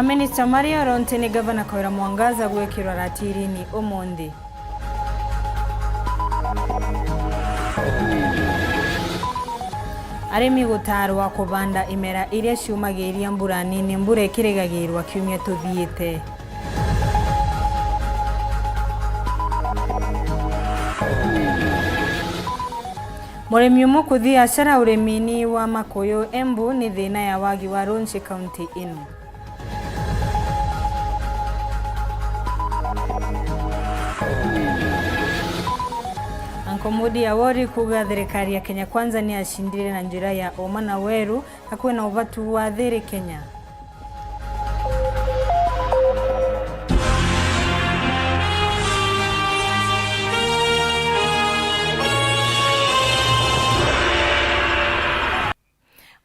Aminista Maria Rontene Gavana Kawira Mwangaza gwekirwa ratirini omondi. Aremi gutarwa kubanda imera iria ciumagiria mbura nini mbura ikirigagirwa kiumia tuthiite. Muremi umwe kuthia biashara uremini wa Makoyo Embu ni thina ya wagi wa Ronchi County ino. Ankomodi ya Wori kuga thirikari ya Kenya Kwanza ni ashindire na njira ya Oma na Weru hakuwe na uvatu wa thiri Kenya.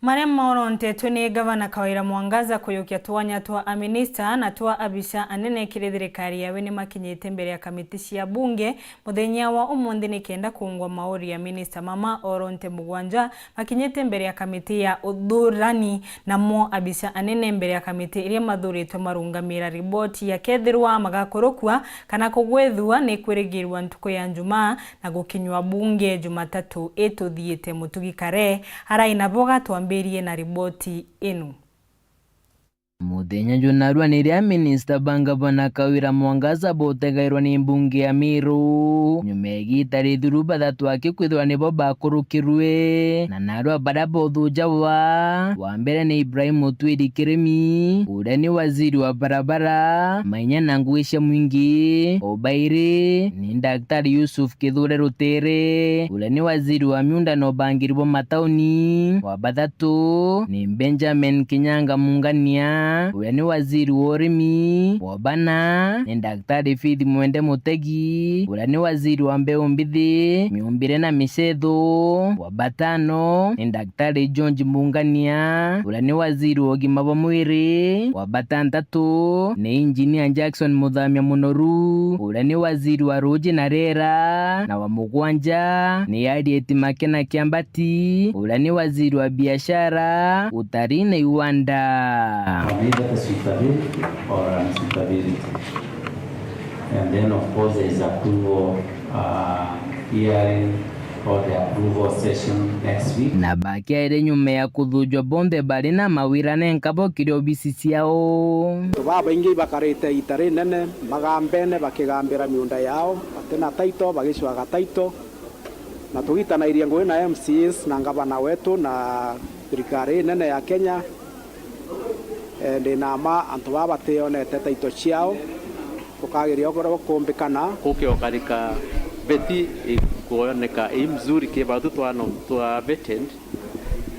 Marema Nteto ni Gavana Kawira Mwangaza kuyokia tuwanya tuwa aminista na tuwa abisha anene kire thirikari yawe ni makinyite mbere ya kamiti ya bunge muthenya wa umundi ni kenda kuungwa maori ya minista Mama Oronte Mugwanja makinyite mbere ya kamiti ya udhurani na mo abisha anene mbere ya kamiti iria mathuritwe marungamira riboti ya kethirwa magakorokwa kana kugwethua ni kwirigirwa ntuko ya Jumaa na gukinywa bunge Jumatatu etuthiite mutugikare haraina boga twambirie na riboti inu. Muthenya junarwa ni ria minista Gavana Kawira Mwangaza botegairwa ni mbunge ya Meru nyumegi tari thuru bathatu akikwithwa nibo bakurukirwe na narwa bara bothuja wa mbere ni Ibrahim Otwiri Kiremi uria ni waziri wa barabara Mainya na Ngwisha Mwingi Obaire ni Daktari Yusuf Kithure Rutere uria ni waziri wa miunda no bangirwo matauni wa bathatu ni Benjamin Kinyanga Mungania uria ni waziri wa urimi wa bana ni Daktari Faith Mwende Mutegi uria ni waziri wa mbeu mbithi miumbire na micetho wa batano ni Daktari George Mungania uria ni waziri wa ugima wa mwiri wa batandatu ni Engineer Jackson Muthamia Munoru uria ni waziri wa ruji na rera na wa mugwanja ni Harriet Makena Kiambati uria ni waziri wa biashara utalii na viwanda. Either suitability or unsuitability. And then of course there is approval hearing or the approval session next week. Na bakia ire nyume ya kuthujwa bonde bari na mawira nenkabo kirio bisisi yao. Baba ingi bakarete itare nene magambene bakigambira miunda yao atena taito bagicwaga taito na tugitana iria ngwe na MCs na gavana wetu na thirikari nene ya Kenya ndinama antu babateonete taito ciao tukagiria ogoro kumbikana kukiokarika beti ikuoneka mzuri kibatu twa vetted.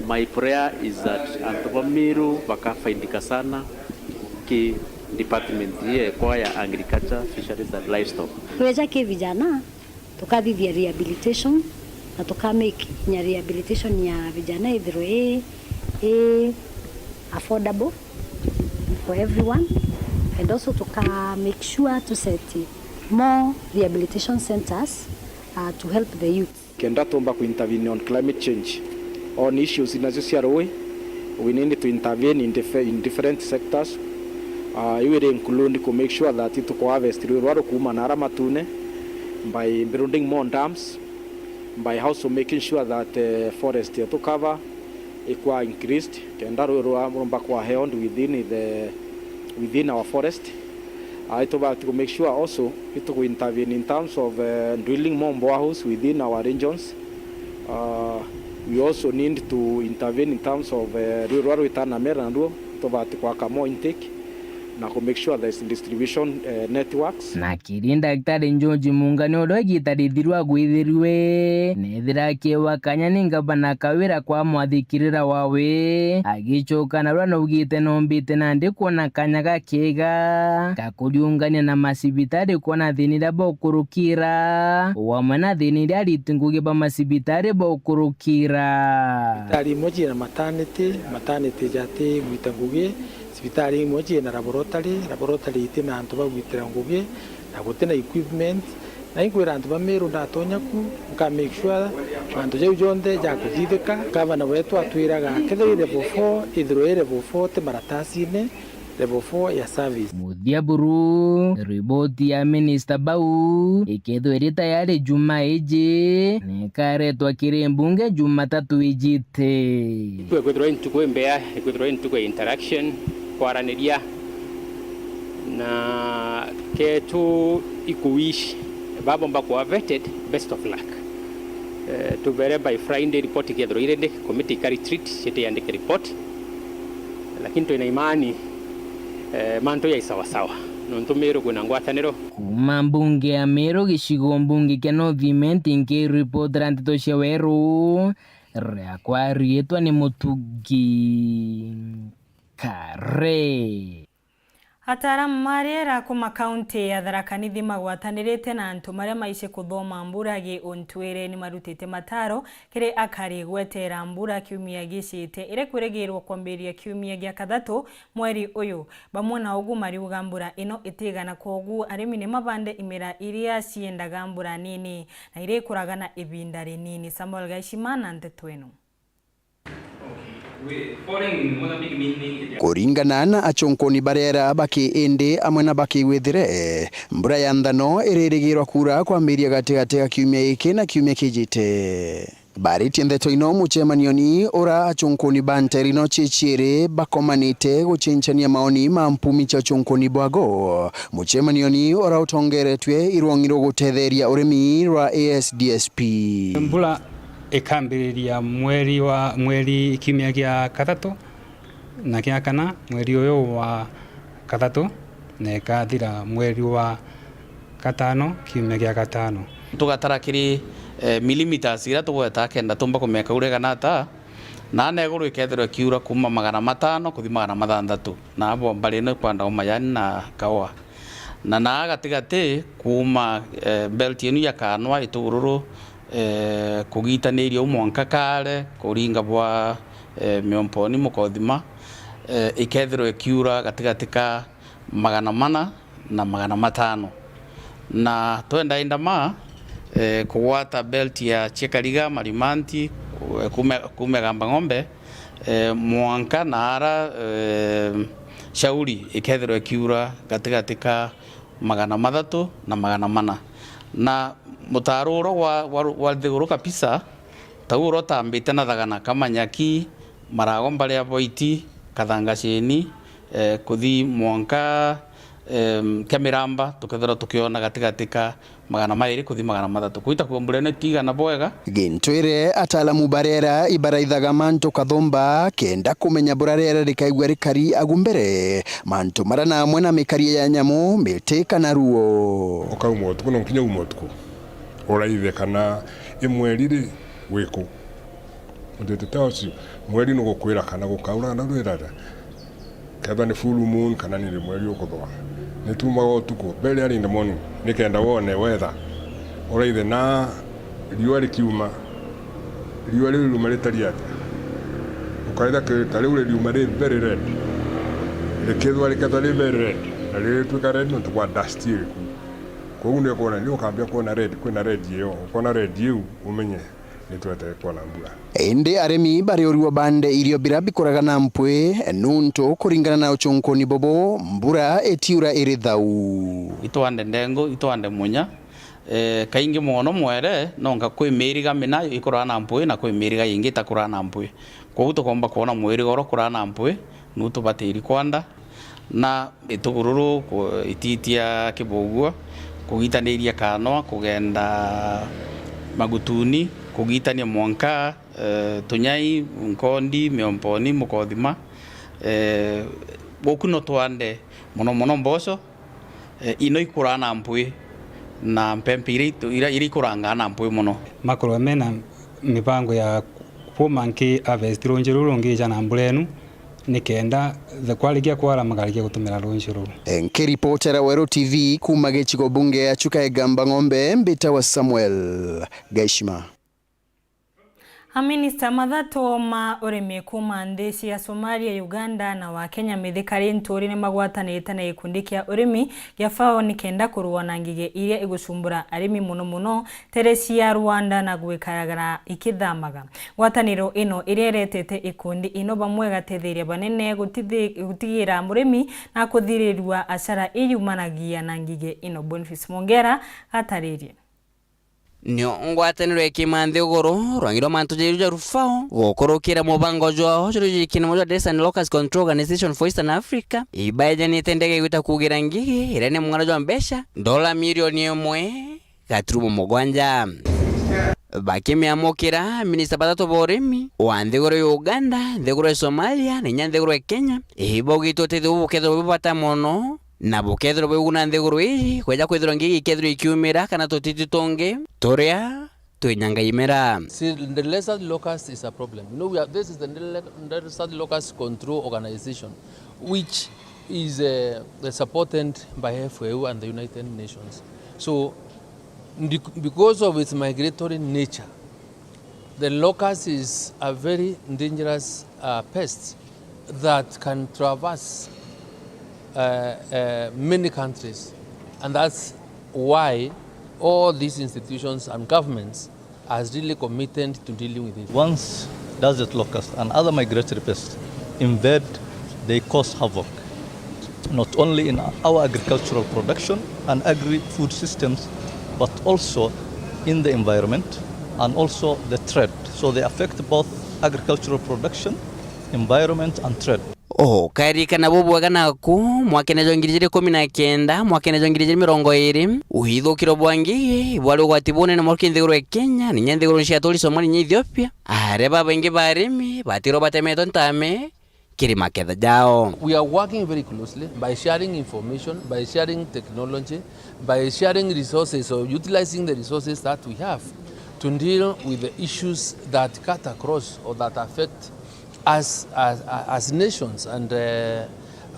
My prayer is that antu ba Meru bakafaidika sana ki department ye kwa ya agriculture, fisheries and livestock. Tuweza ke vijana tukadhivia rehabilitation na tukamake nya rehabilitation ya vijana ithiro affordable for everyone, and also to make sure to set more rehabilitation centers to help the youth. Kenda tomba ku intervene on climate change on issues inazoziaroi. We need to intervene in different sectors. You will include to make sure that it to harvest rural kuma na ramatune by building more dams, by also making sure that forest to cover equal increased. Kenda rural mumba kwa held within our forest. To make sure also to intervene in terms of drilling more boreholes within our regions. We also need to intervene in terms of rural return amerandu to more intake na to make sure there's distribution networks. Na kirinda Daktari George Mungani odo gitarirwa gwithirwe nethira kiwa kanya ni Gavana Kawira kwa mwathikirira wawe agichoka na rwana ugite nombite na ndi kuona kanya gakiga gakuriungania na masibitari kuona thinira bokurukira wamana thinira ritinguge ba masibitari bokurukira tari moji na maternity jati mwitanguge sibitari moji na laboratory itina antu bagwitira nguge na gutena equipment na inkwira antu ba Meru ndatonya ku ka make sure antu je ujonde ja kuthithika Gavana wetu atwiraga kethire level 4 ithiro level 4 te maratasine level 4 ya service. Muthiaburu riboti ya Minister Bau ikethwiri tayari juma iji nikaretwa kiri mbunge Jumatatu ijite. Kwithirwa intuko mbea kwithirwa intuko interaction kwaraniria na ketu ikuishi babomba kwa vetted. Best of luck to vere by Friday report ikethirwa irende committee carry treat shete yandike report, lakini tuna imani manto ya sawa sawa nonto Meru kuna ngwataniro kuma mbunge ya Meru gicigo mbunge kia North nki report Nteto cia Weru rekwa rietwa ni Mutugi Kare. Ataramu mariera kuma kaunti ya Thaa nithi magwatanirite na antu maria maice kuthoma mburagi ontwire ni marutite mataro kiri akari gwetera mbura kiumia gicite ire kwiregirwo kwambiria kiumia gia kathatu mweri uyu. Bamwe na ugu mariuga mbura ino itigana kogu arimi ni mabande imera iria ciendaga mbura nini na ire kuragana ibinda rinini. Samuel Gaishimana Nteto ino. Kuringana na achonkoni barera baki ende amwe na baki wethire mbura ya nthano iririgirwa kura kwambiria gatigati ga kiumia iki na kiumia kijite. Bariti Nteto ino muchemanioni ora achonkoni banterino chichire bakomanite guchenchania maoni ma mpumi cha chonkoni bwago. Muchemanioni ora utongeretwe irwangiro gutetheria urimi rwa ASDSP. Mbura ikambiriria mweri kiumia gia kathatu na gia kana mweri uyu wa kathatu na ikathira mweri wa katano kiumia gia gatano. Tugatara kiri millimeters ira tugweta kenda tumba kumeka uregana Thaa na neguru ikethirwa kiura kuma 500 kuthi 600 na abo mbali no kwanda umayani na kawa na gatigati kuma belt yenu ya kanwa itugururu kugitaniria umwanka kare kuringa bwa miomponi mukothima ikethirwa kiura gatigatika 400 na 500 na twenda indama kugwata belt ya Chekariga Marimanti kume gamba ng'ombe mwanka na ara shauri ikethirwa kiura gatigatika 300 na 400 na mutaruro wa thiguru kabisa tauro tambite na thagana kamanyaki marago mbaria boiti kathangaceni kuthi mwanka Kemiramba tukethera tukiona gatigatika 200 kuthi 300 kuita kumbura ne tigana bwega. Gintwire atalamu barera ibaraithaga manto kathomba kenda kumenya burarera rikaigwa rikari agumbere manto marana mwena mikaria ya nyamu mete kana ruo okaumwo tukuno nkinya umotku oraithe kana imweriri wiku ndete tawasi mweri no gukwira kana gukaura na rwirara kaba ni full moon kana ni mweri ukuthwa ni tumaga utuku very early in the morning nikenda wone weather oraithe na riua rikiuma riua riuma ritariate ukaitha kitari uri riuma ri very red rikithwa rikatari very red na ritwika red no tukwa dust iri koguo ni kuona ni ukambia kuona red kwina red yo ukona red yu umenye nitwete kuona mbura. Ende aremi barioriwa bande irio birabi kuragana mpwe nunto kuringana na uchonkoni bobo mbura etiura iri thau. Itwande ndengo itwande munya kaingi mono mwere nonga kwimiriga mina ikurana mpwe na kwimiriga ingi takurana mpwe koguo tukomba kuona mwiri goro kurana mpwe nuto batiri kwanda na itugururu ititia kibogua kugitaniria kanwa kugenda magutuni kugitania mwanka tunyai nkondi miomponi mukothima bokuno twande mono mboco ino ikurana mpwe na mpempiri iri kuranga na mpwe muno makoro mena mipango ya kumanki harvest ronjero rongi jana mbulenu nikenda the quality kwara magarikia gutumira ronjero. Enke reportera Weru TV kuma gicigo bunge ya Chuka Egamba Ng'ombe mbita wa Samuel Gaishima. Aminista mathato ma urimi kuma nthi cia Somalia, Uganda na wa Kenya mithikari nturi ni magwatanite na gikundi kia urimi gia FAO ni kenda kurua na ngige iria igucumbura arimi muno tere cia Rwanda na gwikaragara ikithamaga. Gwataniro ino iria iretete ikundi ino bamwe gatethiria banene gutigira murimi na kuthirirwa asara iyumanagia na ngige ino. Boniface Mongera ataririe nio ngwataniro ekimanthi uguru rwangirwo mantu jeruja rufao gukurukira mubango jwao jirikina moja Death and Locust Control Organization for Eastern Africa ibaje ni tendege gwita kugira ngigi irene mungana jwa mbesha dola milioni 1.7 bakimya mokira minista batatu boremi wanthiguru Uganda nthiguru Somalia ni nyanthiguru Kenya ibogi tete ubuketho bubata mono na bukethro buguna nthiguru iri kweja kwithiro ngigi kethro ikiumira kana totiti tonge toria tuinyanga imera. See, the Desert Locust is a problem. You know, this is the Desert Locust Control Organization, which is supported by FAO and the United Nations. So, because of its migratory nature, the locust is a very dangerous pest that can traverse many countries, and that's why all these institutions and governments are really committed to dealing with it. Once desert locust and other migratory pests invade, they cause havoc, not only in our agricultural production and agri-food systems, but also in the environment and also the trade. So they affect both agricultural production, environment and trade. Kairika na bubu wagana ku mwakenejo ngirije 19 mwakenejo ngirije 20 uhithukiro bwangi bwali gwatibone na morkinthiguru Kenya ni nyanthiguru cia tuli Somalia ni Ethiopia areba bengi barimi batiro batemeto ntame kirima ketha jao. We are working very closely by sharing information, by sharing technology, by sharing resources or utilizing the resources that we have to deal with the issues that cut across or that affect as nations, and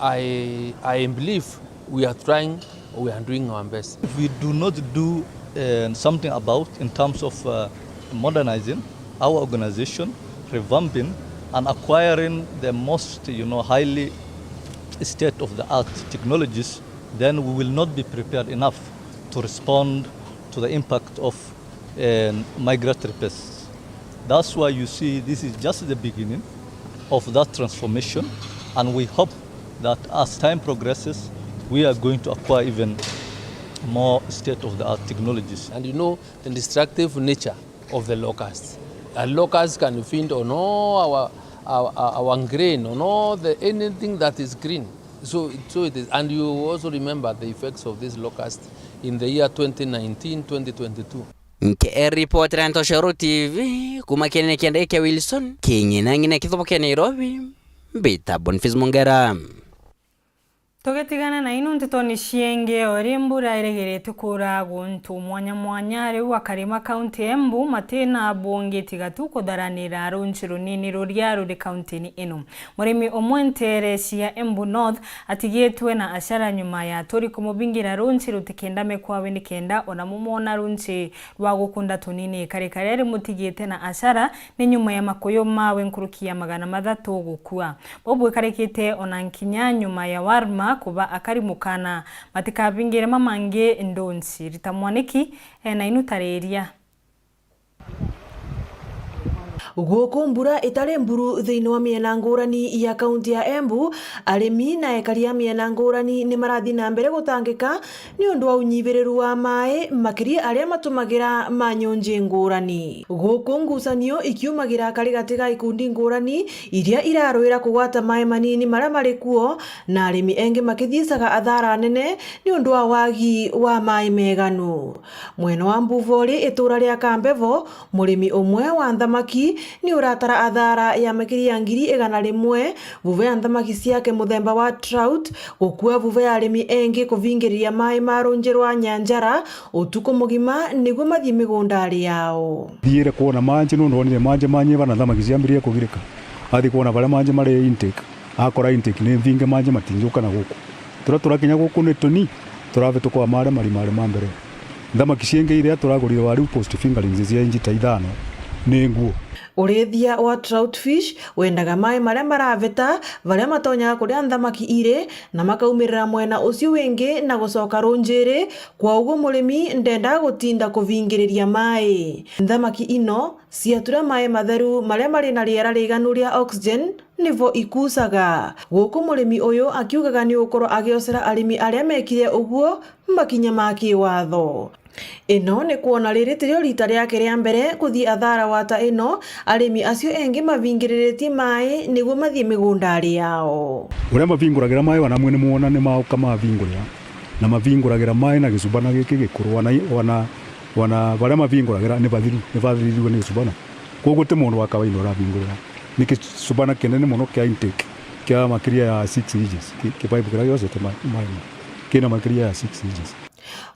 I believe we are trying, we are doing our best. If we do not do something about in terms of modernizing our organization, revamping and acquiring the most highly state-of-the-art technologies, then we will not be prepared enough to respond to the impact of migratory pests. That's why you see this is just the beginning of that transformation, and we hope that as time progresses, we are going to acquire even more state-of-the-art technologies. And you know the destructive nature of the locusts. A locust can feed on all our grain, on all anything that is green. So it is. And you also remember the effects of this locust in the year 2019, 2022. Nke reporter Nteto TV kuma kene kianda eke Wilson kinyina ngine kithoboke Nairobi mbita Boniface Mongera. Tugetigana na inu Nteto ni shienge orimbura iregerete kura guntu mwanya riu akarima county Embu matena bonge tigatu kudaranira runchi runini ruria ruri county ni inu. Murimi omwentere cia Embu North atigetwe na ashara nyuma ya tori kumubingira runchi rutikenda mekwawe ni kenda ona mumona runchi rwa gukunda tunini kare ari mutigete na ashara ni nyuma ya makoyo mawe nkurukia 300 gukua. Bobu karekete ona nkinya nyuma ya warma kuba akari mukana matikabingire mamange ndonsi ritamwaniki na inutareria gukumbura itare mburu thiini wa miena ngurani ya kaunti ya Embu arimi na ekaria miena ngurani ni marathi na mbere gutangika ni undu wa unyiviriru wa mai makiri aria matumagira manyonje ngurani. Guku ngucanio ikiumagira kari gatiga ikundi ngurani iria irarwira kugwata mai manini maria mari kuo na arimi engi makithicaga athara nene ni undu wa wagi wa mai meganu. Mwena wa Mbuvori itura ria Kambevo murimi umwe wa nthamaki ni uratara athara ya makiri ya 100,000 vuve ya nthamaki ciake muthemba wa trout gukua vuve ya arimi engi kuvingiriria mai marunjirwa nyanjara utuko mugima niguo mathie migunda ari yao. Thiire kuona manje no ndonire manje manyiva na nthamaki ciambirie kugirika athi kuona baria manje mari intake akora intake ni mvinge manje matinjuka na guku turakinya guku ni tuni turave tukwa mare mari mambere nthamaki cienge iria turagurire wari post fingerlings cia inji ta 5 ni nguo. Urethia wa troutfish wendaga mai maria maraveta varia matonyaga kuria nthamaki ire na makaumirira mwena ucio wingi na gucoka runjiri kwa uguo murimi ndenda gutinda kuvingiriria mai. Nthamaki ino ciatura mai matheru maria mari na riera riganu ria oxygen nivo ikusaga. Guku murimi uyu akiugaga ni ukorwo agiocera arimi aria mekire uguo makinya ma kiwatho. Ino ni kuona riri tirio rita riake ria mbere kuthii athara wata ino arimi acio engi mavingiriretie mai niguo mathie migunda yao. Uria mavinguragira mai wanamwe ni muona ni mauka mavingurira na mavinguragira mai na gicubana giki gikuru wana varia mavinguragira ni vathiriwe ni gicubana. Koguo ti mundu wa kawaida uravingurira ni gicubana kinene muno kia intake kia makiria ya 6 inches kipaipu kiria giocete mai kina makiria ya 6 inches.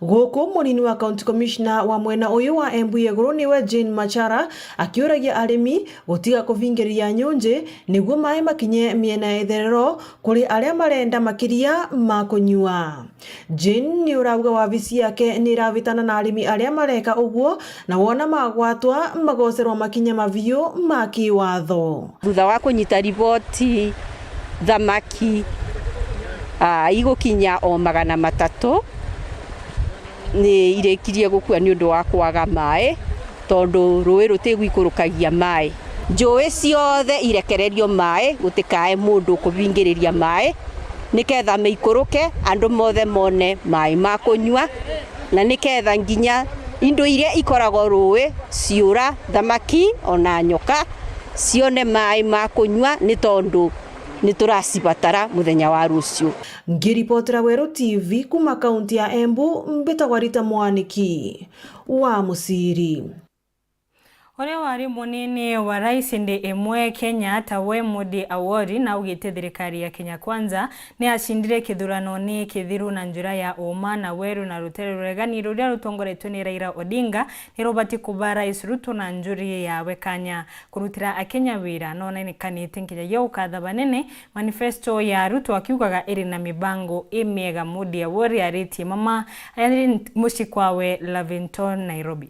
Guku munini wa county commissioner wa mwena uyu wa Embu Iguru niwe Jane Machara akiuragia arimi gutiga kuvingiriria nyunji niguo mai makinye miena etherero kuri aria marenda makiria ma kunyua. Jane ni urauga wabici yake ni iravitana na arimi aria mareka uguo na wona magwatwa magocerwa makinya maviu ma kiwatho. Thutha wa kunyita riboti thamaki igukinya o 300 ni irekirie gukua ni undu wa kwaga mai tondu rui rutigwikurukagia mai. Njui ciothe irekererio mai gutikae mundu kuvingiriria mai niketha meikuruke andu mothe mone mai ma kunyua na niketha nginya indo iria ikoragwo rui ciura thamaki ona nyoka cione mai ma kunyua ni tondu nituracibatara muthenya wa rucio. Ngiripotera Weru TV kuma kaunti ya Embu mbitagwa Rita Mwaniki wa Musiri. Ore wari munene wa rais ndi emwe Kenya Thaa Modi Awori na ugite thirikari ya Kenya Kwanza ni ashindire kithurano ni kithiru na njira ya uma na Weru na rutere ruregani ruria rutongoretwe ni Raila Odinga ni robati kubara Ithatu na njuri ya wekanya kurutira akenya wira nona ni kanite nkinya yo ukatha banene manifesto ya Ruto akiugaga iri na mibango imiega. Modi Awori ariti mama ayani mushikwawe Lavington Nairobi.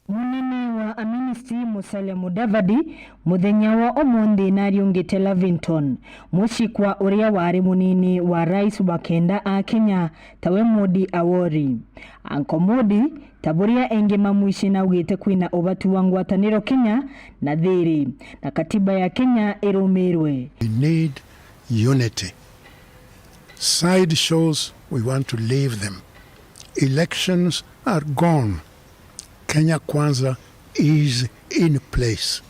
Munene wa Ministry Musalia Mudavadi muthenya wa omundi nariungite Lavington mushikwa uria wari munini wa rais wa kenda a Kenya Thaa Modi Awori. Anko Modi taburia engi mamwishi na ugite kwina obatu wa ngwataniro Kenya na thiri na katiba ya Kenya irumirwe. We need unity. Side shows we want to leave them. Elections are gone. Kenya Kwanza is in place,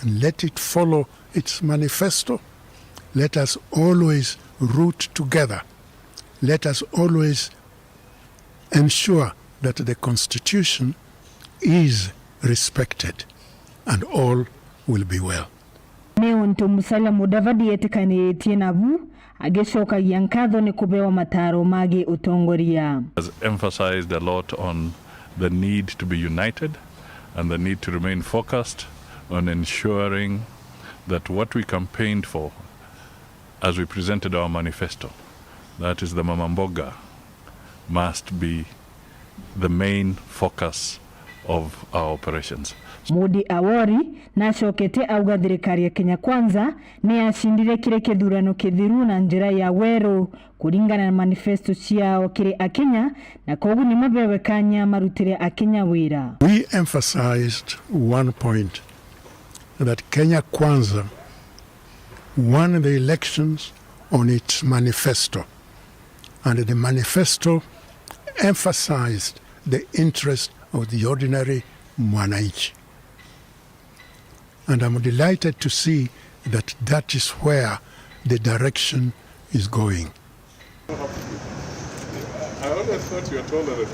and let it follow its manifesto. Let us always root together. Let us always ensure that the Constitution is respected, and all will be well. Neonto Musalia Mudavadi etikanitie nabu ageshoka yankadho ni kubewa mataro magi utongoria. Has emphasized a lot on the need to be united and the need to remain focused on ensuring that what we campaigned for as we presented our manifesto, that is the Mama Mboga, must be the main focus of our operations. Modi Awori na shokete auga thirikari ya Kenya Kwanza ni ashindire kire kithurano kithiru na njira ya Weru kuringana na manifesto ciao kire akenya na kogu ni mabewe kanya marutire akenya wira. We emphasized one point, that Kenya Kwanza won the elections on its manifesto, and the manifesto emphasized the interest of the ordinary mwananchi. And I'm delighted to see that that is where the direction is going. I always thought you were taller than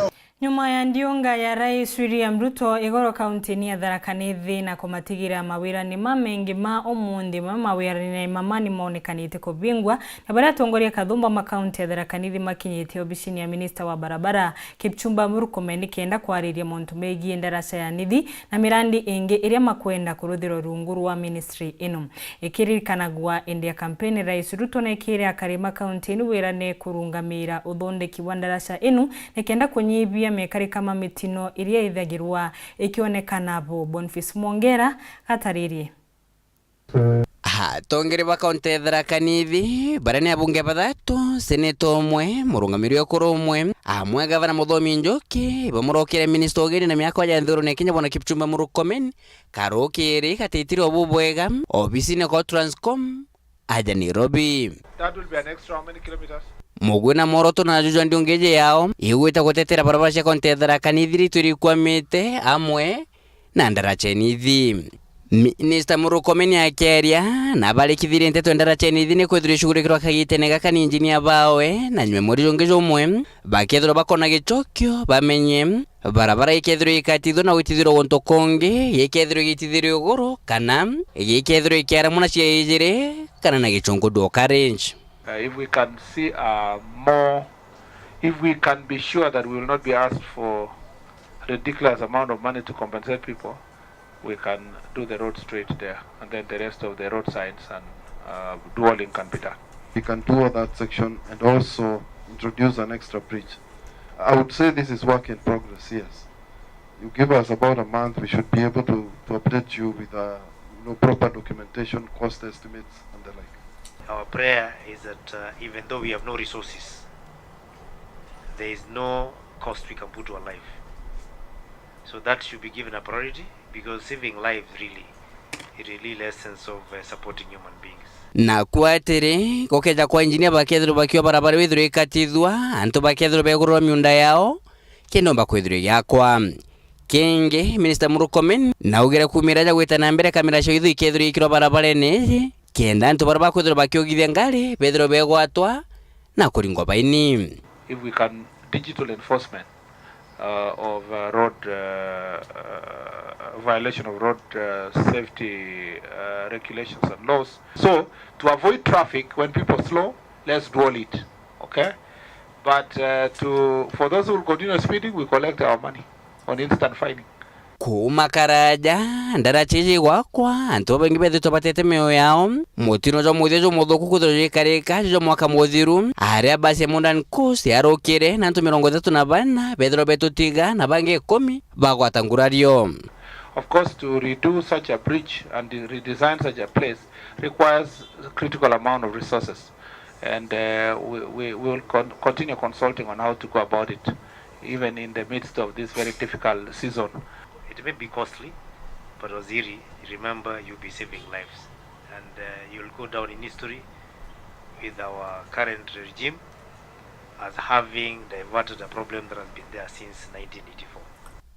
me. Nyuma ya ndionga ya Rais William Ruto igoro kaunti ni Tharaka Nithi na kumatigira mawira ni mamengi ma omundi mawira ni mamani maonekanite kubingwa na baada tongoria kathumba makaunti ya Tharaka Nithi makinyite obisini ya minister wa barabara Kipchumba Murkomen kenda kwariria montu megi ndarasa ya Nithi na mirandi enge iria makwenda kuruthiro runguru wa ministry ino ikirikanagwa india campaign Rais Ruto na ikiri akarima kaunti ni wira ne kurungamira uthondeki wa ndarasa ino nekenda kunyibia kuthuthuria mekari kama mitino iria ithagirwa ikionekana bo. Boniface Mwongera ataririe. Tongere bakaunti ya Thaa Nithi barani abunge bathatu seneto umwe murungamiri okuru umwe amwe gavana Muthomi Njoki bamurokere minister ogeni na miaka ya Nthuru ne Kenya Bwana Kipchumba Murkomen karokere katitiri obubwega obisine ko Transcom aja Nairobi. That will be an extra how many kilometers? Mugwina moroto na juju ndiongeje yao igwita gutetera barabara cia kaunti ya Thaa Nithi turi kwamite amwe na Ndaracha Nithi. Minister Murkomen akeria na barikithire Nteto Ndaracha Nithi ni kwithira shugurikirwa kagitene gaka ni engineer bawe na nywe muri jongejo umwe bakethiro bakona gicokio bamenye barabara ikethiro ikatithwo na gwitithiro gonto konge ikethiro gitithiro iguru kana ikethiro ikiara muna cia ijire kana na gichongo do range. If we can see more, if we can be sure that we will not be asked for ridiculous amount of money to compensate people, we can do the road straight there, and then the rest of the road signs and dualing can be done. We can do that section and also introduce an extra bridge. I would say this is work in progress, yes. You give us about a month, we should be able to update you with proper documentation, cost estimates and the like. Our prayer is that even though we have no resources, there is no cost we can put to our life. So that should be given a priority, because saving lives really lessons of supporting human beings. Na kwatire kokeja kwa engineer bakethiro bakiwa barabara withiro ikatithwa antu bakethiro begurwa miunda yao kinomba kwithiro yakwa kenge minister Murkomen na ugere kumiraja gwita na mbere kamera cio ithu ikethiro ikiro barabara ne kenda antu baraba kwithiro bakiogithia ngari bethiro begwatwa na kuringwa baini. If we can digital enforcement of road violation of road safety regulations and laws. So to avoid traffic when people slow, let's dual it, okay? But for those who will continue speeding, we collect our money on instant fining. Kuma karaja Ndaracha gwakwa antu bangi bethu batete meo yao mutino jo muthejo muthuku kuthiro kareka jo mwaka muthiru aria basi mundan coast yarokire na antu 34 bethiro betutiga na bangi 10 bagwatangurario. Of course, to redo such a bridge and redesign such a place requires a critical amount of resources, and we will continue consulting on how to go about it, even in the midst of this very difficult season. It may be costly, but Waziri, remember, you'll be saving lives, and you'll go down in history with our current regime as having diverted a problem that has been there since 1984.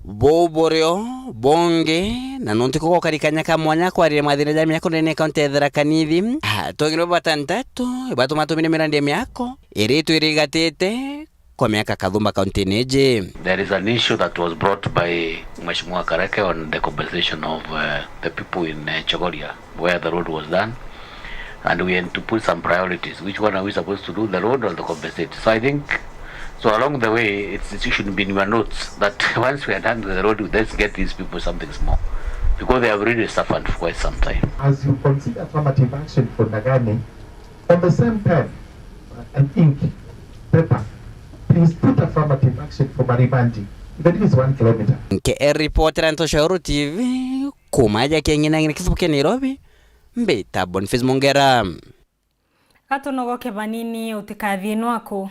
Boborio bonge na nontiko ko karikanya ka mwanya kwa rile mathina ja miako nene kaunti ya Thaa Nithi togiro batantatu bato matumine mirande miako iritu irigatete kwa miaka kadhumba kaunti neje. There is an issue that was brought by Mheshimiwa Kareke on the compensation of the people in Chogoria where the road was done, and we had to put some priorities. Which one are we supposed to do, the road or the compensate? So I think so along the way it should be in your notes that once we are done with the road, let's get these people something small, because they have really suffered for quite some time. As you consider affirmative action for Nagani, on the same pen and ink, paper, please put affirmative action for Marimanti, even if it's 1 kilometer. Nke reporter Antoshauru TV kumaja kengina ngine kifuke Nairobi mbeta Boniface Mwongera. Atonogoke banini utikathie nwako.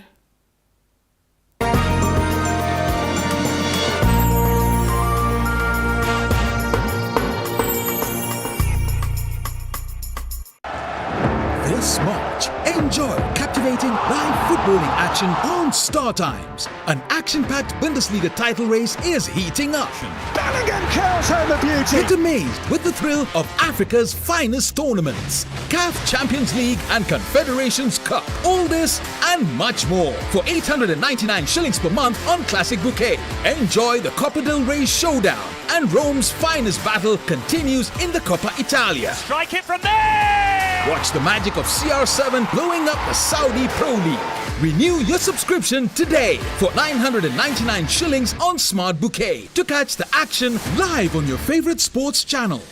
This March, enjoy captivating live footballing action on Star Times. An action-packed Bundesliga title race is heating up. Bellingham curls home the beauty. Get amazed with the thrill of Africa's finest tournaments. CAF Champions League and Confederations Cup. All this and much more for 899 shillings per month on Classic Bouquet. Enjoy the Copa del Rey showdown, and Rome's finest battle continues in the Coppa Italia. Strike it from there! Watch the magic of CR7 blowing up the Saudi Pro League. Renew your subscription today for 999 shillings on Smart Bouquet to catch the action live on your favorite sports channel.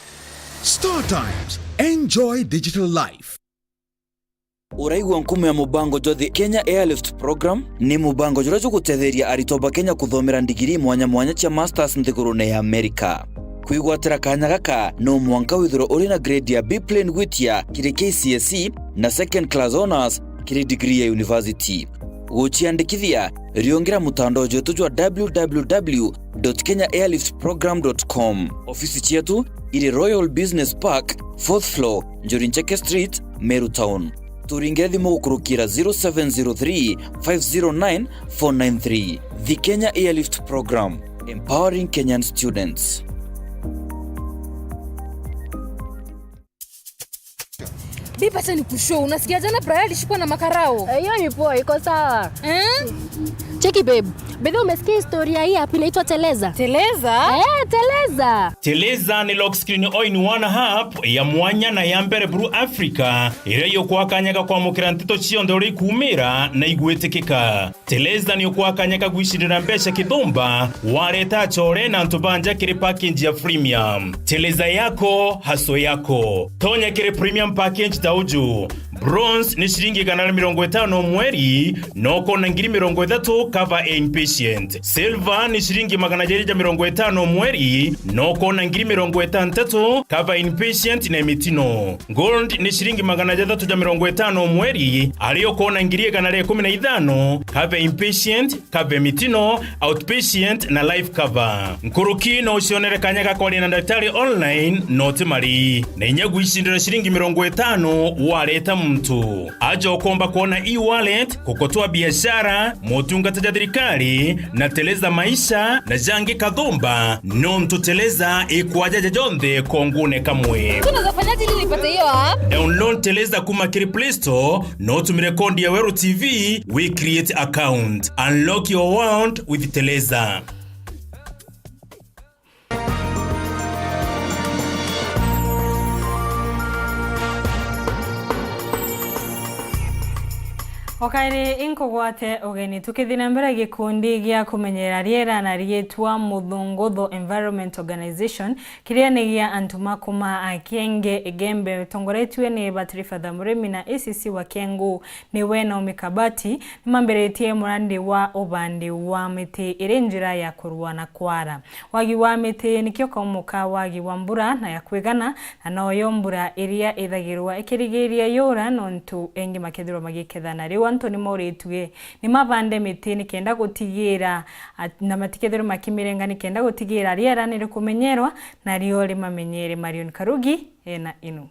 Star Times. Enjoy digital life. Uraigwa nkumu ya mubango jothi Kenya Airlift Program ni mubango jura gutetheria aritoba Kenya kuthomera ndigiri mwanya cia masters nthigurune ya Amerika. Kwigwatira kanya gaka no mwanka withiro uri na grade ya B plane gwitia kiri KCSE na second class honors kiri degree ya university. Guchiandikithia riongera mutandao jetu jwa www.kenyaairliftprogram.com. Ofisi chetu iri Royal Business Park 4th floor Njorincheke Street, Meru Town. Turingire thimu gukurukira 0703 509 493. The Kenya Airlift Program, empowering Kenyan students. Bipa sasa ni kushow. Unasikia jana Brian alishikwa na makarao. Hiyo ni poa, iko sawa. Cheki babe. Bebe umesikia historia hii hapa inaitwa Teleza? Teleza? Teleza. Teleza ni lock screen all-in-one app ya mwanya na ya mbere Bru Africa. Ire yo kwakanyaga kwa mukira Nteto chiondori kumira na igwetekeka. Teleza ni kwakanyaga gwishirira mbesha kidomba wareta chore na ntubanja kire package ya premium. Teleza yako haso yako. Tonya kire premium package tauju. Bronze ni shilingi ganara 50 mweri noko na ngiri 30 cover a inpatient. Silver ni shilingi 150 mweri noko na ngiri 30 cover inpatient na mitino. Gold ni shilingi 350 mweri aliyo kona ngiri ganara 15 cover inpatient, cover mitino, outpatient na life cover. Nkuruki no ushionere kanyaga kwa na daktari online note mari. Na inyagwishindira shilingi 50 wareta mtu. Ajo komba kuona e-wallet, kukotoa biashara, motunga tajadrikali, na Teleza maisha, na jangi kadhomba, no mtu Teleza ikuwajaja jonde kongune kamwe. Tunaweza fanyaje ili nipate hiyo app? Download Teleza kumakiri Play Store, no tumirekondi ya Weru TV, we create account. Unlock your world with Teleza. Wakaire inkogwate ogeni tukithina mbere gikundi gia kumenyera riera na rietwa Muthunguthu Environment Organization kiria ni gia antuma kuma akenge egembe tongoretwe ni Batrifa Thamurimi na ACC wa Kengu ni wena umikabati nimamberetie murandi wa ubandi wa miti irenjira ya kurua na kwara wagi wa miti nikyo kaumuka wagi wa mbura na ya kwigana na noyo mbura iria ithagirwa ikirigiria yura nontu engi makethirwa magiketha na riwa Antoni Moretwe ni mabande miti ni kenda gutigira na matikethero makimirenga ni kenda gutigira riera ni rikumenyerwa na riole mamenyere Marion Karugi ena inu.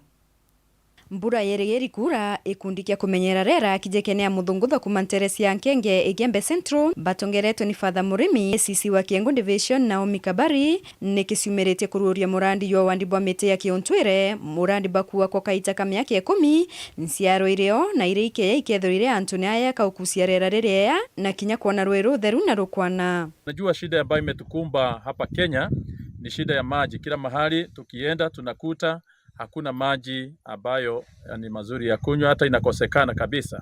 Mbura yerigeri kura ikundi kia kumenyera rera kijekenea Muthunguthu kumanteresi ya Nkenge Igembe Central batongeretwe ni Father Murimi ACC wa Kiengo Division na Omikabari ni kisiumerete kururia murandi yo wandibwa mete ya Kiontwire murandi bakuwa kwa kaita kamya kia 10 nsiaro ireo na ireike ya ikethorire Antoni aya kaukusia rera rerea na kinya kuona Weru theru na rukwana. Najua shida ambayo imetukumba hapa Kenya ni shida ya maji. Kila mahali tukienda tunakuta hakuna maji ambayo ni mazuri ya kunywa, hata inakosekana kabisa.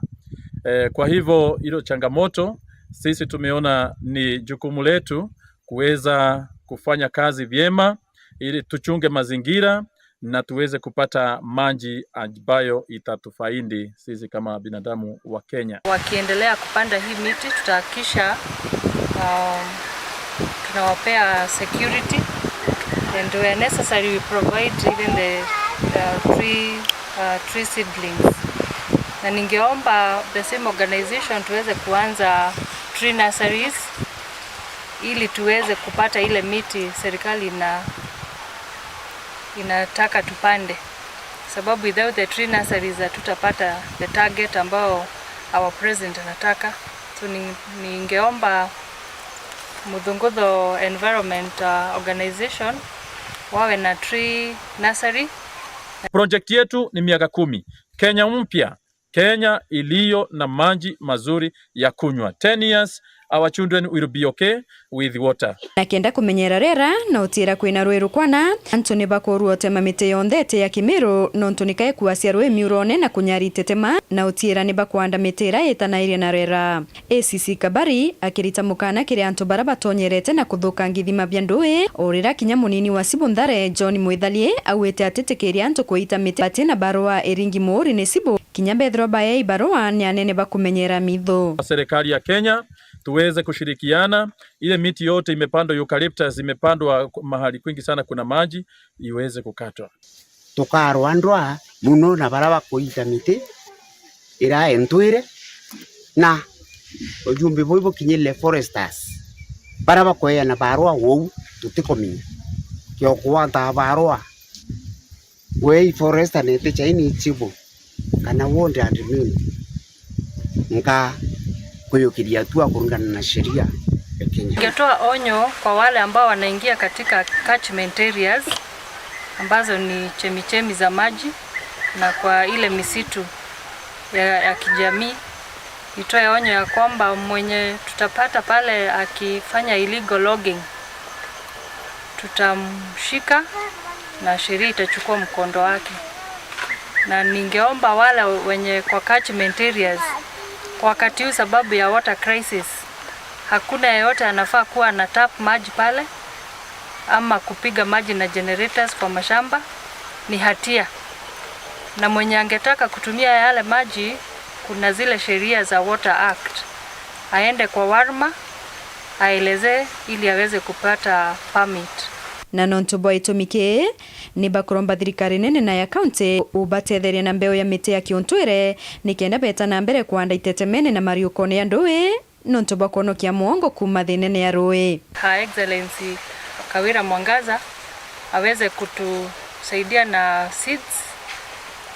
Kwa hivyo hilo changamoto sisi tumeona ni jukumu letu kuweza kufanya kazi vyema ili tuchunge mazingira na tuweze kupata maji ambayo itatufaidi sisi kama binadamu wa Kenya. Wakiendelea kupanda hii miti tutahakikisha tunawapea security and where necessary we provide even the tree seedlings. Na ningeomba the same organization tuweze kuanza tree nurseries ili tuweze kupata ile miti serikali inataka tupande, sababu without the tree nurseries tutapata the target ambao our president anataka. So ningeomba Muthunguthu Environment Organization wawe na tree nursery. Project yetu ni miaka 10. Kenya mpya, Kenya iliyo na maji mazuri ya kunywa. 10 years our children will be okay with water. Na kenda kumenyera rera na utira kwina Weru kwana Anthony bakoru otema mite yondete ya Kimiru nonto nikae kuasia rwe miurone na kunyari tetema na utira ni bakwanda mitera etana ire na rera. ACC Kabari akirita mukana kiri anto baraba tonyerete na kuthuka ngithima bya ndui orira kinya munini wa Sibundare John Mwithalie awete atetekeri anto kuita mite batina barua eringi mori ne Sibu kinya bethro bae barua ni anene bakumenyera mitho. Serikali ya Kenya tuweze kushirikiana, ile miti yote imepandwa, eucalyptus imepandwa mahali kwingi sana kuna maji, iweze kukatwa. Tukarwandwa muno na baraba kuita miti ira entwire na ujumbe boibo kinyele foresters baraba koya na barua wo tutikominya kyo kuwanta barua we forester ne techa ini chibo kana wonde admin nga kuyokiria tu kulingana na sheria ya Kenya. Ningetoa onyo kwa wale ambao wanaingia katika catchment areas ambazo ni chemichemi za maji na kwa ile misitu ya kijamii. Nitoe onyo ya kwamba mwenye tutapata pale akifanya illegal logging tutamshika na sheria itachukua mkondo wake. Na ningeomba wale wenye kwa catchment areas kwa wakati huu sababu ya water crisis hakuna yeyote anafaa kuwa na tap maji pale ama kupiga maji na generators kwa mashamba, ni hatia. Na mwenye angetaka kutumia yale maji kuna zile sheria za Water Act, aende kwa Warma aeleze ili aweze kupata permit. Na nonto boy tomike ni bakuromba thirikari nene na ya county ubatetheria na mbeo ya miti ya Kiontwire nikenda beta na mbere kwanda itetemene na mariukone ya ndui nonto bakono kia muongo kuma thinene ya rui. Her Excellency Kawira Mwangaza aweze kutusaidia na seeds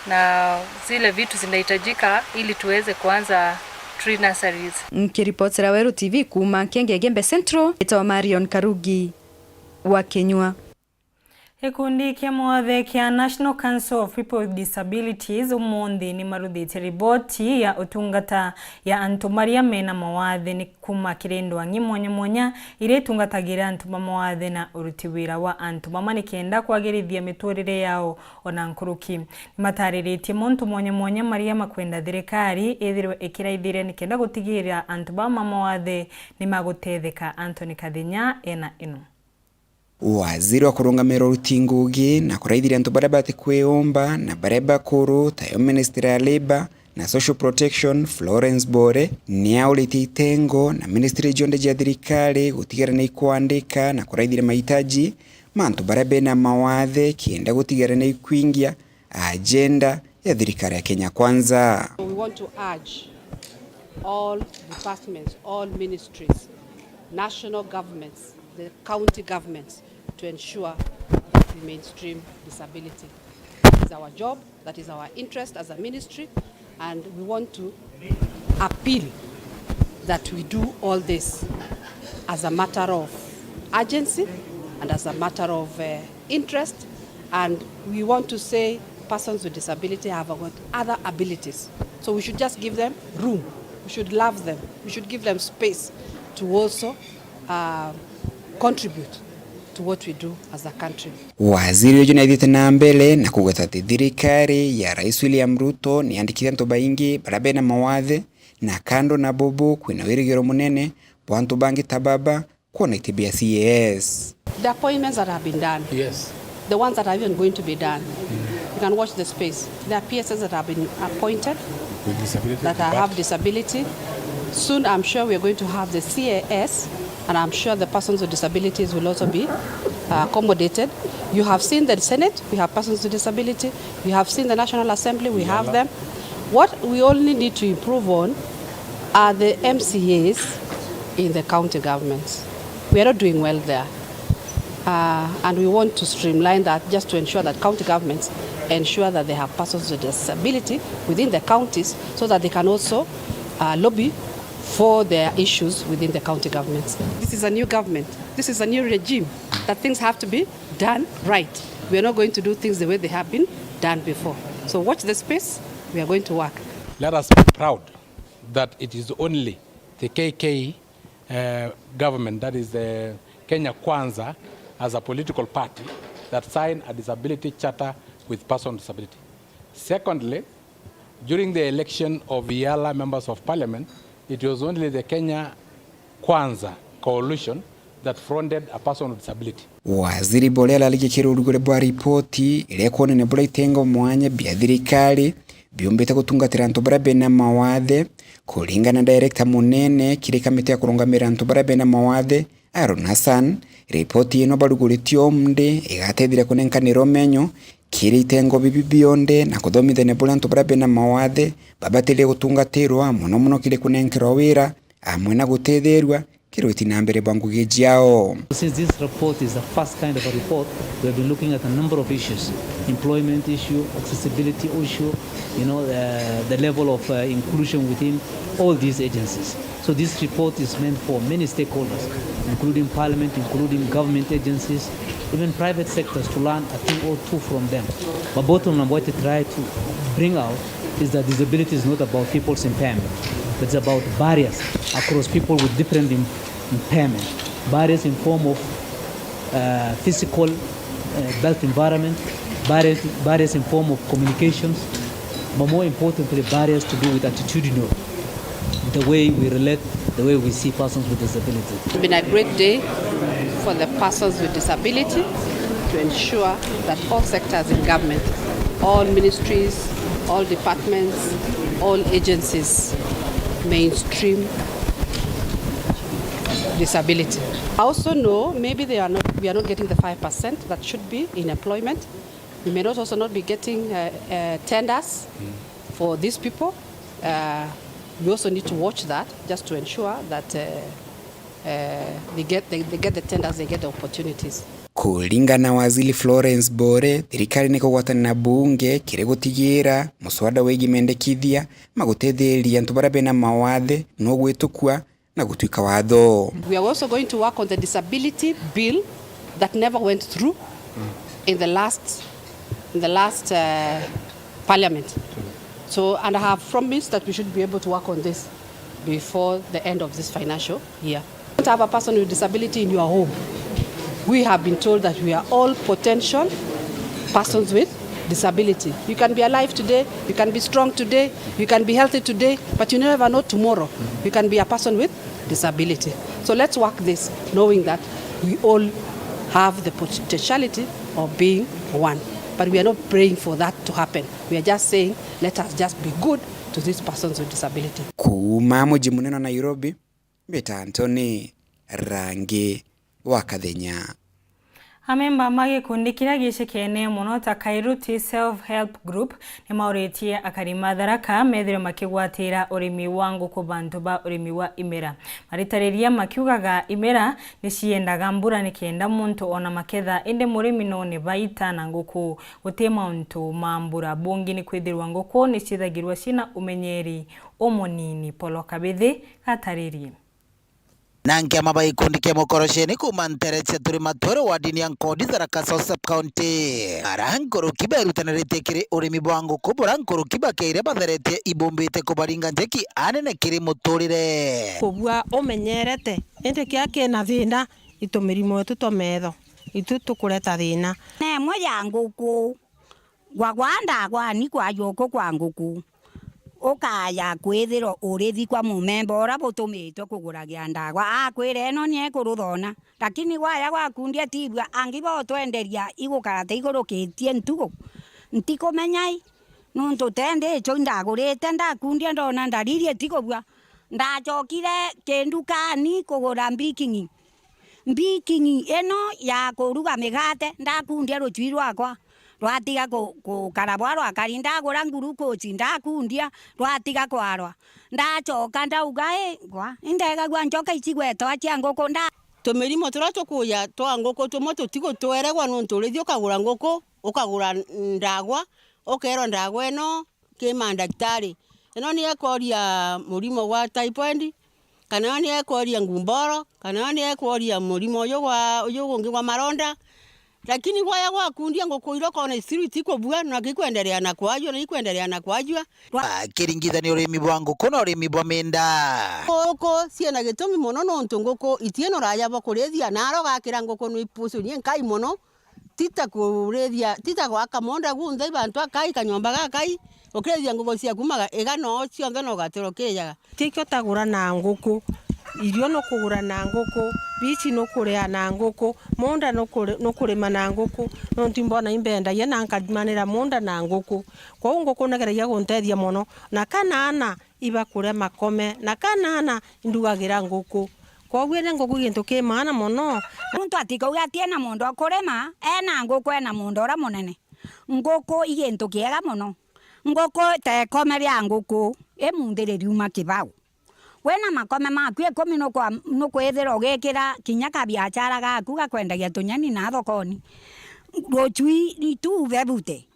na zile vitu zinahitajika ili tuweze kuanza tree nurseries. Mkiripotera Weru TV kuma Gembe Central itawa Marion Karugi wa Kenywa. Ikundi kia mwathe kia National Council of People with Disabilities umundi ni maruthite riboti ya utungata ya antu maria mena mawathe ni kuma kirendo angi mwanya ire tungatagira antu mawathe na uruti wira wa antu mamani kienda kwagirithia miturire yao ona nkuruki. Ni matariritie muntu mwanya maria makwenda thirikari ithirwe ikiraithire ni kenda gutigira antu mawathe ni magutetheka. Anthony Kathinya ena ino. Waziri wa kurungamira urutingugi na kuraithira antu baria bati kweomba na baria bakuru tayo Ministry ya Labor na Social Protection Florence Bore ni auliti itengo na Ministry jonde ja thirikari gutigara na ikuandika na kuraithira mahitaji mantu baria bena mawathe kienda gutigara na ikuingia agenda ya thirikari ya Kenya Kwanza. We want to urge all departments, all ministries, national governments, the county governments to ensure that we mainstream disability. That is our job, that is our interest as a ministry, and we want to appeal that we do all this as a matter of urgency and as a matter of interest, and we want to say persons with disability have got other abilities. So we should just give them room, we should love them, we should give them space to also contribute to what we do as a country. Waziri ujuna idhite na mbele na kugwethati thirikari ya Rais William Ruto ni andikithia ntu baingi barabe na mawathe na kando na bobo kwina wirigiro munene bwantu bangi tababa kuona itibia CAS. The appointments that have been done, yes, the ones that are even going to be done, you can watch the space. There are PSS that have been appointed with disability, that have disability. Soon I'm sure we are going to have the CAS, and I'm sure the persons with disabilities will also be accommodated. You have seen the Senate, we have persons with disability. You have seen the National Assembly, we have them. What we only need to improve on are the MCAs in the county governments. We are not doing well there. And we want to streamline that just to ensure that county governments ensure that they have persons with disability within the counties so that they can also lobby for their issues within the county governments. This is a new government. This is a new regime that things have to be done right. We are not going to do things the way they have been done before. So watch the space. We are going to work. Let us be proud that it is only the KK government, that is the Kenya Kwanza, as a political party that signed a disability charter with persons with disability. Secondly, during the election of the Yala members of parliament, it was only the Kenya Kwanza coalition that fronted a person with disability. Waziri Bolela aligikira urugore bwa ripoti ile konene bula itengo mwanya bya thirikari byumbite gutungatira antu barabe na mawathe kulingana na director munene kiri kamite ya kurungamira antu barabe na mawathe Aaron Hassan. Ripoti ino barugurĩtio mnde igatethira kunenkanĩro menyo kiri itengo bibi bionde na kuthomithania bula antu barabe na mawathe babatĩrie gutungatirwa muno kiri kunenkerwa wira amwe na gutethirwa kiroti na mbere bangugi jiao. Since this report is the first kind of a report, we have been looking at a number of issues: employment issue, accessibility issue, the level of inclusion within all these agencies. So this report is meant for many stakeholders, including parliament, including government agencies, even private sectors, to learn a thing or two from them. But bottom line, what I try to bring out is that disability is not about people's impairment, but it's about barriers across people with different impairment. Barriers in form of physical built environment, barriers in form of communications, but more importantly, barriers to do with attitudinal, the way we relate, the way we see persons with disability. It's been a great day for the persons with disability to ensure that all sectors in government, all ministries, all departments, all agencies mainstream disability. I also know maybe we are not getting the 5% that should be in employment. We may also not be getting tenders for these people. We also need to watch that just to ensure that they get the tenders, they get the opportunities. Kulingana waziri Florence Bore, thirikari niko gwatana na bunge kire gutigira muswada wegi mendekithia magutetheria antu barabe na mawathe no gwitukwa na gutwika watho. We are also going to work on the disability bill that never went through in the last parliament. So, and I have promised that we should be able to work on this before the end of this financial year. You don't have a person with disability in your home. We have been told that we are all potential persons with disability. You can be alive today, you can be strong today, you can be healthy today, but you never know tomorrow. You can be a person with disability. So let's work this, knowing that we all have the potentiality of being one. But we are not praying for that to happen. We are just saying, let us just be good to these persons with disability. Kuma muji munene Nairobi, Beta Anthony Rangi Wakathenya. Amemba magikundi kiria gicikene muno ta Kairuti Self Help Group ni mauritie akarima tharaka methire makigwatira urimi wa nguku bantu ba urimi wa imera. Maritariria makiugaga imera ni ciendaga mbura ni kienda muntu ona maketha inde murimi no ni baita na nguku gutema untu mambura bungi ni kwithirwa nguku ni cithagirwa cina umenyeri omonini Polo Kabithi kataririe. Nanke mabai kundi ke mokorosheni kuma Nteto turi matoro wa dini ya nkodi Tharaka Sub County. Arankoro kiberu teneretekire urimi bwangu kubura nkoro kibakeire batherete ibombete kubaringa njeki anene kiri muturire. Kubwa omenyerete ente kyake na thina itumirimo tutometho itu tukureta thina. Ne moya nguku gwagwanda gwani kwa yoko kwa nguku. Okaya kwithiro urithi kwa mumemba ora butumito kuguragia ndagwa akwire no nie kuruthona lakini waya gwakundia tibwa angibo twenderia igukarate igurukitie ntugo ntikomenyai nuntu tende cho ndagurite ndakundia ndona ndaririe tikobwa ndachokire kendukani kugura mbikingi eno ya kuruga migate ndakundia ruchwi rwakwa rwatiga kukarabwa rwakarinda gura nguruko ndakundia rwatiga kwarwa ndachoka ndauga gwa indega gwa njoka icigweto acia nguku nda tumirimo turatukuya twa nguku tumoto tigo tweregwa nuntu rithio kagura nguku ukagura ndagwa ukero ndagwa eno kima daktari eno ni ekoria murimo wa typhoid kana ni ekoria ngumboro kana ni ekoria murimo yo ungi wa maronda lakini waya wakundia ngoko iroko na street ko bua na gikwendelea na kwajwa na ikwendelea na kwajwa kiringithania urimi bwa ngoko na urimi bwa menda ngoko ciena gitumi muno no ntungoko itieno raya bakurethia naro gakira ngoko no ipusu ni nkai muno tita kurethia tita gwaka monda gunthe bantu akai kanyomba gakai ukrethia ngoko cia kumaga igano cionthe no gatero kiyaga tikyo tagura na ngoko irio no kugura na ngoko bici no kuria na ngoko monda no kurima na ngoko no ntimbona imbenda ye na nkadimanira monda na ngoko kwa ngoko nageragia guntethia muno na kanana iba kuria makome na kanana indugagira ngoko kwa gwene ngoko gintu ki maana muno muntu atikauga atiena mundu akurema ena ngoko ena mundu ora munene ngoko igintu kiega muno ngoko te komeria ngoko emundire riuma kibau wena makome maku 10 no kwethera ogekira kinya ka biachara gaku gakwendagia tunyani na thokoni gochui itu bebute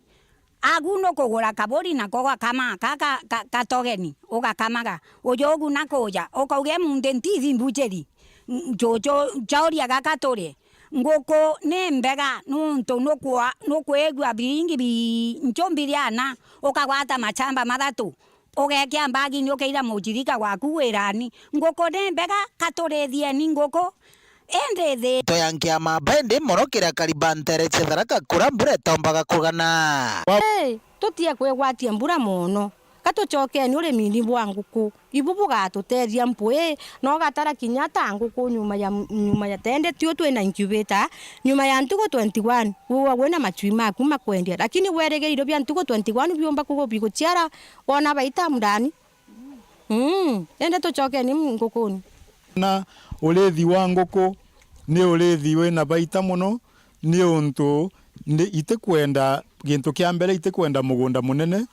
agu no kugura kabori na koga kama kaka katogeni ugakamaga ujogu na koja ukauge munde ntithi mbucheri jojo jauria gakatore ngoko nembega nunto no kwegwa bingi bi nchombiriana ukagwata machamba mathatu ogekia mbagi ni ukeira mujirika waku wirani ngoko nembega katorethie ni ngoko endethe to yankia mabende morokira karibantere chetharaka kura mbure tombaga kugana tutie kwegwatia mbura muno katuchoke ni urimi ni bwa nguku ibubu gatutethia mpwe no gatara kinya ta nguku nyuma ya tende tio twina incubator nyuma ya ntugo 21 uwa wena machui maku makwendia lakini weregeiro bya ntugo 21 byomba kugo biguchiara ona baita mndani ende tuchoke ni ngukuni na ulethi wa nguku ni ulethi wena baita muno ni untu ni itekwenda gintu kya mbere itekwenda mugunda munene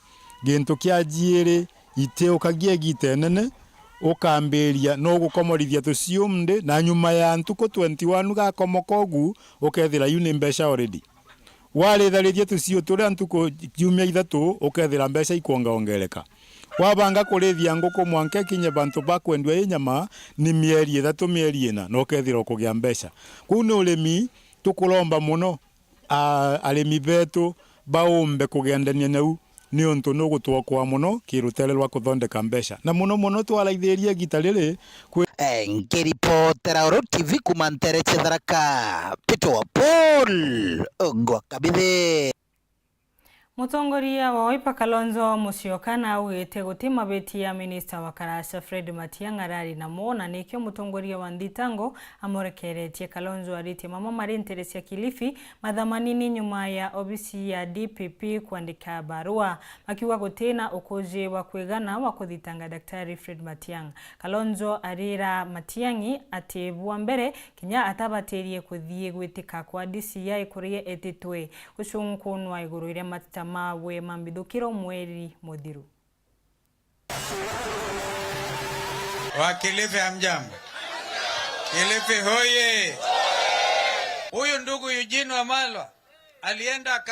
gintu kya jiere ite ukagie gitenene ukamberia no gukomorithia tuciumde na nyuma ya ntuko 21 gakomokogu ukethira uni mbeca already waritharithia tucio turia ntuko jumia ithatu ukethira mbeca ikuongaongereka wabanga kurithia nguku mwanke kinye bantu bakwendwa inyama ni mieri 3 mieri 4 no ukethira ukugia mbeca kuno urimi tukulomba muno arimi betu baumbe kugendania nau ni untu no gutwakwa muno kirutere rwa kuthondeka mbeca na muno twaraithierie gitariri ngiripotera Oro TV kumantere chetharaka Pito Paul ngwa kabithe Mutongoria wa Wiper Kalonzo Musyoka augite gutima beti ya Minister wa Karasha Fred Matiang'i arari na mona nikyo mutongoria wa Thitango amorekeretie Kalonzo arite mama marintere cia Kilifi mathamanini nyuma ya obisi ya DPP kuandika barua makiwa gutina ukoje wa kwegana wa kuthitanga Daktari Fred Matiang'i. Kalonzo arira Matiang'i ati bwa mbere kinya atabaterie kuthie gwitika kwa DCI kurie etitwe gucunkunwa iguru ire mawe mambidukiro mweri muthiru. Wa Kilifi hamjambo. Kilifi hoye. Huyu ndugu Eugene Wamalwa alienda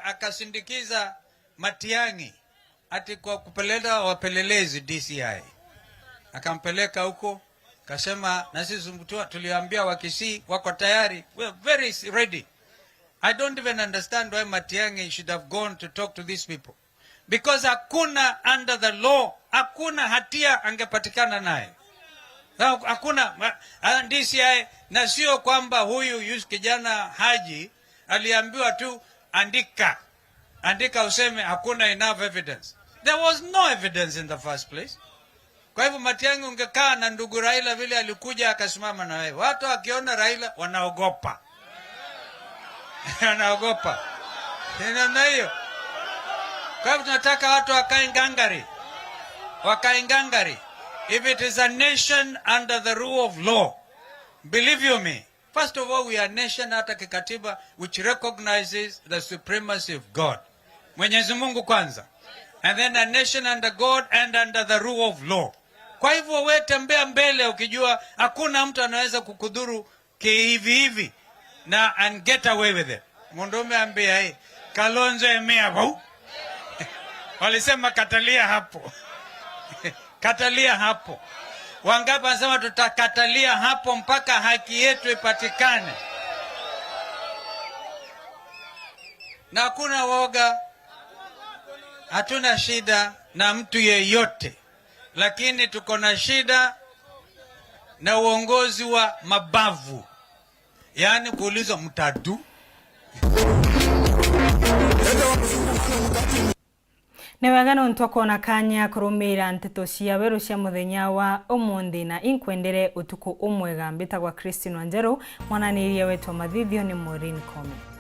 akasindikiza Matiang'i ati kwa kupeleka wapelelezi DCI. Akampeleka huko kasema na sisi tuliambia Wakisii wako tayari. We are very ready. I don't even understand why Matiang'i should have gone to talk to these people. Because hakuna under the law, hakuna hatia angepatikana naye. Hakuna DCI na sio kwamba huyu kijana Haji aliambiwa tu andika useme hakuna enough evidence. There was no evidence in the first place. Kwa hivyo Matiang'i ungekaa na ndugu Raila vile alikuja akasimama na wewe. Watu wakiona Raila wanaogopa. Wanaogopa. Ni namna hiyo. Kwa hivyo tunataka watu wakae ngangari. Wakae ngangari. If it is a nation under the rule of law, believe you me, first of all we are a nation hata kikatiba which recognizes the supremacy of God. Mwenyezi Mungu kwanza. And then a nation under God and under the rule of law. Kwa hivyo wewe tembea mbele ukijua hakuna mtu anaweza kukudhuru hivi na and get away with it. Mundume ambia hii Kalonzo emea wau. Walisema katalia hapo. Katalia hapo. Wangapi wanasema tutakatalia hapo mpaka haki yetu ipatikane. na hakuna woga. Hatuna shida na mtu yeyote, lakini tuko na shida na uongozi wa mabavu, yaani kuulizwa mtadu. Nĩ wega no ntwakona kanya kurumira nteto cia Weru cia muthenya wa umuthi na inkwendere utuku umwega mbitagwa Wanjeru mwananiria wetu mathithio ni Maureen Kome.